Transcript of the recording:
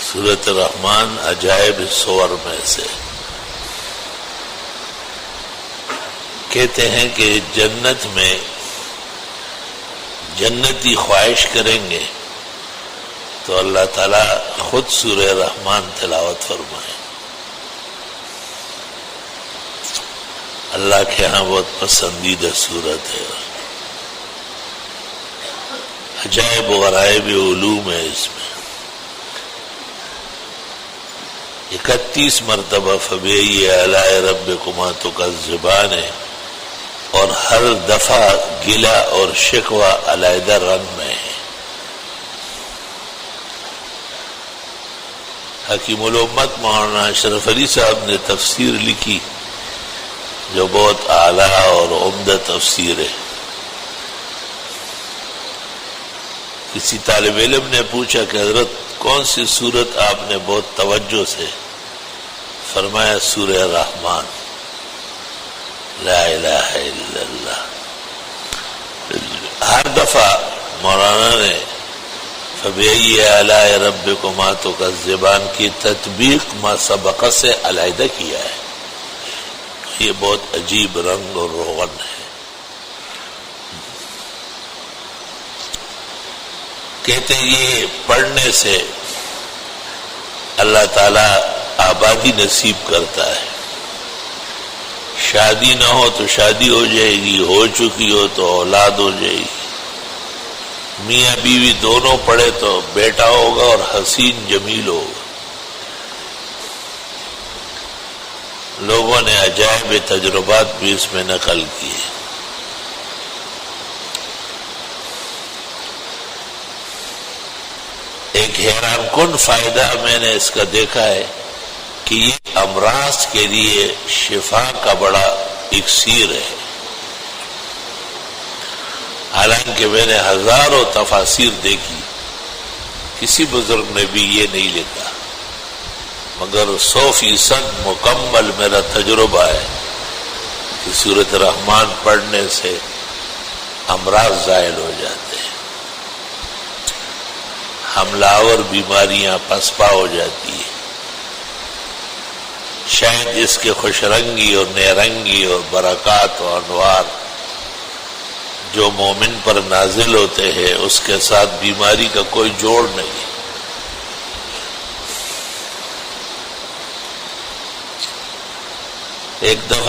سورۃ الرحمن عجائب سور میں سے کہتے ہیں کہ جنت میں جنتی خواہش کریں گے تو اللہ تعالیٰ خود سورہ رحمان تلاوت فرمائے. اللہ کے ہاں بہت پسندیدہ سورت ہے. عجائب و غرائب علوم ہے اس میں. 31 مرتبہ فبأي آلاء ربكما تكذبان ہے اور ہر دفعہ گلہ اور شکوہ علیحدہ رنگ میں ہے. حکیم الامت مولانا اشرف علی صاحب نے تفسیر لکھی جو بہت اعلیٰ اور عمدہ تفسیر ہے. کسی طالب علم نے پوچھا کہ حضرت کون سی سورت آپ نے بہت توجہ سے؟ فرمایا سورہ رحمان. لا الہ الا اللہ. ہر دفعہ مولانا نے فبأي آلاء ربكما تكذبان کی تطبیق ما سبق سے علیحدہ کیا ہے. یہ بہت عجیب رنگ اور روغن ہے. کہتے ہیں یہ پڑھنے سے اللہ تعالیٰ آبادی نصیب کرتا ہے. شادی نہ ہو تو شادی ہو جائے گی، ہو چکی ہو تو اولاد ہو جائے گی. میاں بیوی دونوں پڑھے تو بیٹا ہوگا اور حسین جمیل ہوگا. لوگوں نے عجائب تجربات بھی اس میں نقل کیے. ایک حیران کن فائدہ میں نے اس کا دیکھا ہے کہ یہ امراض کے لیے شفا کا بڑا اکسیر ہے. حالانکہ میں نے ہزاروں تفاسیر دیکھی، کسی بزرگ نے بھی یہ نہیں لکھا، مگر 100% مکمل میرا تجربہ ہے کہ سورۃ رحمان پڑھنے سے امراض زائل ہو جاتے ہیں، حملہ آور بیماریاں پسپا ہو جاتی ہیں. شاید اس کے خوش رنگی اور نیرنگی اور برکات و انوار جو مومن پر نازل ہوتے ہیں اس کے ساتھ بیماری کا کوئی جوڑ نہیں. ایک دفعہ